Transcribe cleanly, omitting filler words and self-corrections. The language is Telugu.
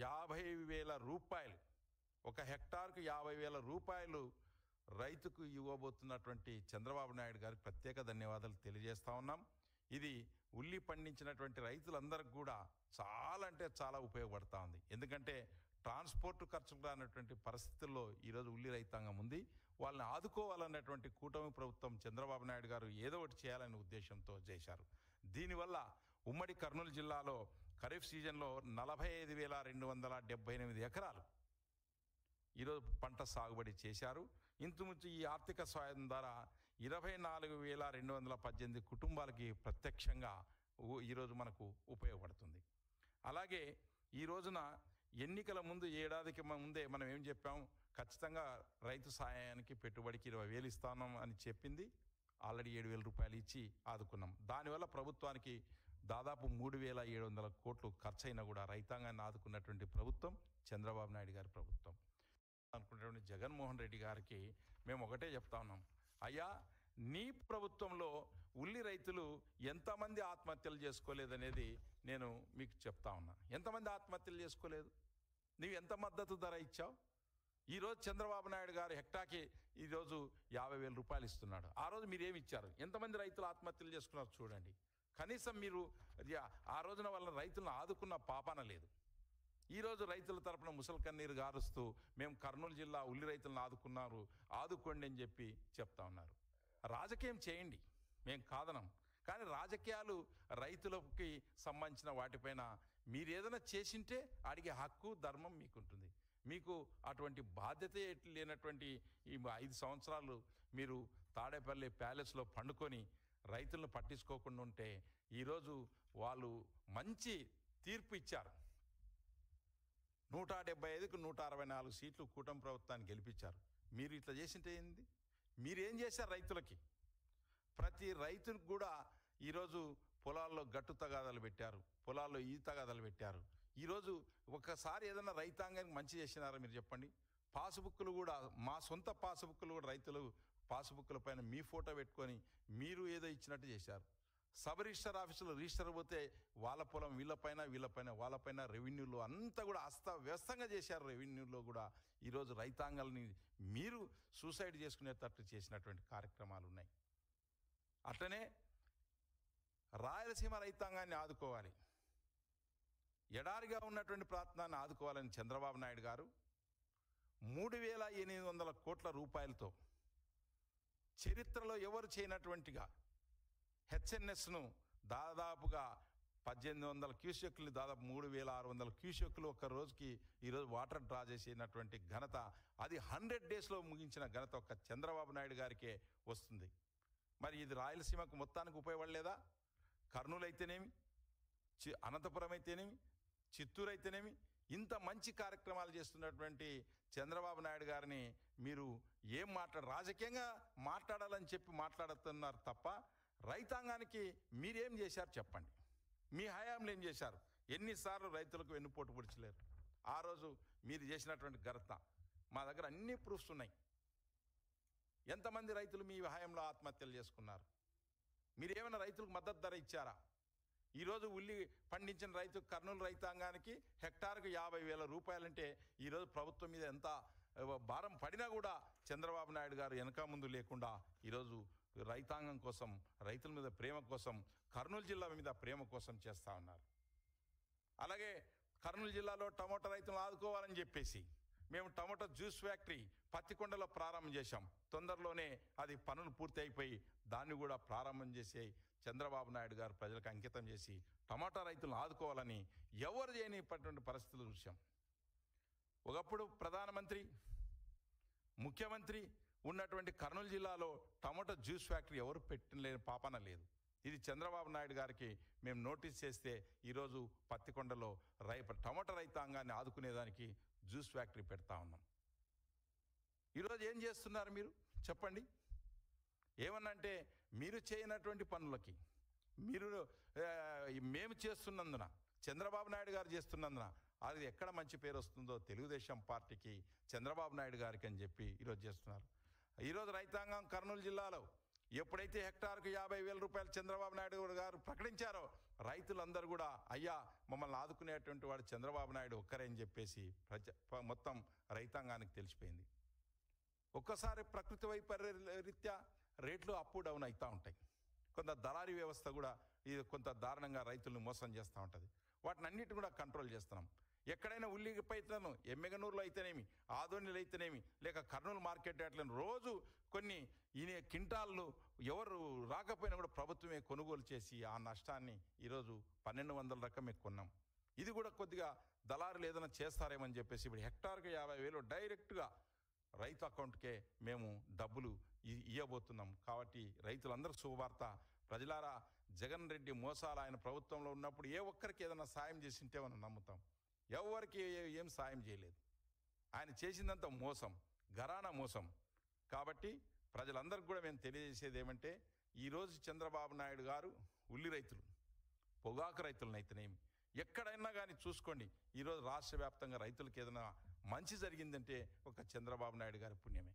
50,000 రూపాయలు, ఒక హెక్టార్కు 50,000 రూపాయలు రైతుకు ఇవ్వబోతున్నటువంటి చంద్రబాబు నాయుడు గారికి ప్రత్యేక ధన్యవాదాలు తెలియజేస్తా ఉన్నాం. ఇది ఉల్లి పండించినటువంటి రైతులందరికీ కూడా చాలా అంటే చాలా ఉపయోగపడతా ఉంది. ఎందుకంటే ట్రాన్స్పోర్ట్ ఖర్చులు రానటువంటి పరిస్థితుల్లో ఈరోజు ఉల్లి రైతాంగం ఉంది. వాళ్ళని ఆదుకోవాలన్నటువంటి కూటమి ప్రభుత్వం చంద్రబాబు నాయుడు గారు ఏదో ఒకటి చేయాలనే ఉద్దేశంతో చేశారు. దీనివల్ల ఉమ్మడి కర్నూలు జిల్లాలో ఖరీఫ్ సీజన్లో 45,278 ఎకరాలు ఈరోజు పంట సాగుబడి చేశారు. ఇంచుమించు ఈ ఆర్థిక సాయం ద్వారా 24,218 కుటుంబాలకి ప్రత్యక్షంగా ఈరోజు మనకు ఉపయోగపడుతుంది. అలాగే ఈ రోజున ఎన్నికల ముందు ఏడాదికి ముందే మనం ఏం చెప్పాం, ఖచ్చితంగా రైతు సహాయానికి పెట్టుబడికి 20,000 ఇస్తాను అని చెప్పింది. ఆల్రెడీ 7,000 రూపాయలు ఇచ్చి ఆదుకున్నాం. దానివల్ల ప్రభుత్వానికి దాదాపు 3,700 కోట్లు ఖర్చయినా కూడా రైతాంగాన్ని ఆదుకున్నటువంటి ప్రభుత్వం చంద్రబాబు నాయుడు గారి ప్రభుత్వం. అనుకున్నటువంటి జగన్మోహన్ రెడ్డి గారికి మేము ఒకటే చెప్తా ఉన్నాం, అయ్యా నీ ప్రభుత్వంలో ఉల్లి రైతులు ఎంతమంది ఆత్మహత్యలు చేసుకోలేదనేది నేను మీకు చెప్తా ఉన్నా. ఎంతమంది ఆత్మహత్యలు చేసుకోలేదు? నీవు ఎంత మద్దతు ధర ఇచ్చావు? ఈరోజు చంద్రబాబు నాయుడు గారు హెక్టార్కి ఈరోజు 50,000 రూపాయలు ఇస్తున్నాడు. ఆ రోజు మీరు ఏమి ఇచ్చారు? ఎంతమంది రైతులు ఆత్మహత్యలు చేసుకున్నారు చూడండి. కనీసం మీరు ఆ రోజున వాళ్ళ రైతులను ఆదుకున్న పాపాన లేదు. ఈరోజు రైతుల తరపున ముసలి కన్నీరు గారుస్తూ మేము కర్నూలు జిల్లా ఉల్లి రైతులను ఆదుకోండి అని చెప్పి చెప్తా ఉన్నారు. రాజకీయం చేయండి, మేము కాదనం. కానీ రాజకీయాలు రైతులకి సంబంధించిన వాటిపైన మీరు ఏదైనా చేసింటే అడిగే హక్కు ధర్మం మీకుంటుంది. మీకు అటువంటి బాధ్యత లేనటువంటి ఈ 5 సంవత్సరాలు మీరు తాడేపల్లి ప్యాలెస్లో పండుకొని రైతులను పట్టించుకోకుండా ఉంటే ఈరోజు వాళ్ళు మంచి తీర్పు ఇచ్చారు. 175కు 164 సీట్లు కూటమి ప్రభుత్వాన్ని గెలిపించారు. మీరు ఇట్లా చేసింటే ఏంది? మీరేం చేశారు రైతులకి? ప్రతి రైతుకు కూడా ఈరోజు పొలాల్లో గట్టు తగాదాలు పెట్టారు, పొలాల్లో ఈ తగాదాలు పెట్టారు. ఈరోజు ఒకసారి ఏదైనా రైతాంగానికి మంచి చేసినారా మీరు చెప్పండి? పాస్బుక్లు కూడా, మా సొంత పాస్బుక్లు కూడా రైతులు పాస్బుక్ల పైన మీ ఫోటో పెట్టుకొని మీరు ఏదో ఇచ్చినట్టు చేశారు. సబ్ రిజిస్టర్ ఆఫీసులో రిజిస్టర్ పోతే వాళ్ళ పొలం వాళ్ళపైన రెవెన్యూలో అంతా కూడా అస్తవ్యస్తంగా చేశారు. రెవెన్యూలో కూడా ఈరోజు రైతాంగాలని మీరు సూసైడ్ చేసుకునేటట్టు చేసినటువంటి కార్యక్రమాలు ఉన్నాయి. అట్లనే రాయలసీమ రైతాంగాన్ని ఆదుకోవాలి, ఎడారిగా ఉన్నటువంటి ప్రాంతాన్ని ఆదుకోవాలని చంద్రబాబు నాయుడు గారు 3,800 కోట్ల రూపాయలతో చరిత్రలో ఎవరు చేయనటువంటిగా హెచ్ఎన్ఎస్ను దాదాపుగా 1,800 క్యూసెక్లు, దాదాపు 3,600 క్యూసెక్లు ఒక రోజుకి ఈరోజు వాటర్ డ్రా చేసినటువంటి ఘనత, అది 100 డేస్లో ముగించిన ఘనత ఒక చంద్రబాబు నాయుడు గారికే వస్తుంది. మరి ఇది రాయలసీమకు మొత్తానికి ఉపయోగపడలేదా? కర్నూలు అయితేనేమి, అనంతపురం అయితేనేమి, చిత్తూరు అయితేనేమి, ఇంత మంచి కార్యక్రమాలు చేస్తున్నటువంటి చంద్రబాబు నాయుడు గారిని మీరు ఏం రాజకీయంగా మాట్లాడాలని చెప్పి మాట్లాడుతున్నారు తప్ప రైతాంగానికి మీరేం చేశారు చెప్పండి. మీ హయాంలో ఏం చేశారు? ఎన్నిసార్లు రైతులకు వెన్నుపోటు పొడిచలేరు? ఆ రోజు మీరు చేసినటువంటి ఘనత మా దగ్గర అన్ని ప్రూఫ్స్ ఉన్నాయి. ఎంతమంది రైతులు మీ హయాంలో ఆత్మహత్యలు చేసుకున్నారు? మీరు ఏమైనా రైతులకు మద్దతు ధర ఇచ్చారా? ఈరోజు ఉల్లి పండించిన రైతు కర్నూలు రైతాంగానికి హెక్టార్కు 50,000 రూపాయలంటే ఈరోజు ప్రభుత్వం మీద ఎంత భారం పడినా కూడా చంద్రబాబు నాయుడు గారు వెనక ముందు లేకుండా ఈరోజు రైతాంగం కోసం, రైతుల మీద ప్రేమ కోసం, కర్నూలు జిల్లా మీద ప్రేమ కోసం చేస్తూ ఉన్నారు. అలాగే కర్నూలు జిల్లాలో టమోటా రైతులను ఆదుకోవాలని చెప్పేసి మేము టమోటా జ్యూస్ ఫ్యాక్టరీ పత్తికొండలో ప్రారంభం చేశాం. తొందరలోనే అది పనులు పూర్తి అయిపోయి దాన్ని కూడా ప్రారంభం చేసి చంద్రబాబు నాయుడు గారు ప్రజలకు అంకితం చేసి టమాటా రైతులను ఆదుకోవాలని ఎవరు చేయనిపటువంటి పరిస్థితులు చూసాం. ఒకప్పుడు ప్రధానమంత్రి, ముఖ్యమంత్రి ఉన్నటువంటి కర్నూలు జిల్లాలో టమాటా జ్యూస్ ఫ్యాక్టరీ ఎవరు పెట్టలేని పాపన లేదు. ఇది చంద్రబాబు నాయుడు గారికి మేము నోటీస్ చేస్తే ఈరోజు పత్తికొండలో టమాటా రైతాంగాన్ని ఆదుకునేదానికి జ్యూస్ ఫ్యాక్టరీ పెడతా ఉన్నాం. ఈరోజు ఏం చేస్తున్నారు మీరు చెప్పండి? ఏమన్నంటే మీరు చేయనటువంటి పనులకి మేము చేస్తున్నందున, చంద్రబాబు నాయుడు గారు చేస్తున్నందున అది ఎక్కడ మంచి పేరు వస్తుందో తెలుగుదేశం పార్టీకి, చంద్రబాబు నాయుడు గారికి అని చెప్పి ఈరోజు చేస్తున్నారు. ఈరోజు రైతాంగం కర్నూలు జిల్లాలో ఎప్పుడైతే హెక్టార్కు 50,000 రూపాయలు చంద్రబాబు నాయుడు గారు ప్రకటించారో రైతులందరూ కూడా అయ్యా మమ్మల్ని ఆదుకునేటువంటి వాడు చంద్రబాబు నాయుడు ఒక్కరే అని చెప్పేసి మొత్తం రైతాంగానికి తెలిసిపోయింది. ఒక్కసారి ప్రకృతి వైపరీత్యా రేట్లు అప్ డౌన్ అవుతూ ఉంటాయి. కొంత దళారీ వ్యవస్థ కూడా ఇది కొంత దారుణంగా రైతులను మోసం చేస్తూ ఉంటుంది. వాటిని అన్నిటి కూడా కంట్రోల్ చేస్తున్నాం. ఎక్కడైనా ఉల్లిపాయలను ఎమ్మెగనూరులో అయితేనేమి, ఆదోనిలో అయితేనేమి, లేక కర్నూలు మార్కెట్ యార్డ్లను రోజు కొన్ని కింటాళ్ళు ఎవరు రాకపోయినా కూడా ప్రభుత్వమే కొనుగోలు చేసి ఆ నష్టాన్ని ఈరోజు 1,200 రకమే కొన్నాం. ఇది కూడా కొద్దిగా దళారులు ఏదైనా చేస్తారేమని చెప్పేసి ఇప్పుడు హెక్టార్కి 50,000 డైరెక్ట్గా రైతు అకౌంట్కే మేము డబ్బులు ఇవ్వబోతున్నాం. కాబట్టి రైతులందరూ శుభవార్త. ప్రజలారా, జగన్ రెడ్డి మోసాలు ఆయన ప్రభుత్వంలో ఉన్నప్పుడు ఏ ఒక్కరికి ఏదైనా సాయం చేసింటే మనం నమ్ముతాం. ఎవరికి ఏం సాయం చేయలేదు. ఆయన చేసిందంత మోసం, ఘరానా మోసం. కాబట్టి ప్రజలందరికీ కూడా మేము తెలియజేసేది ఏమంటే, ఈరోజు చంద్రబాబు నాయుడు గారు ఉల్లి రైతులు, పొగాకు రైతులనైతేనేమి ఎక్కడైనా కానీ చూసుకోండి, ఈరోజు రాష్ట్ర వ్యాప్తంగా రైతులకు ఏదైనా మంచి జరిగిందంటే ఒక చంద్రబాబు నాయుడు గారి పుణ్యమే.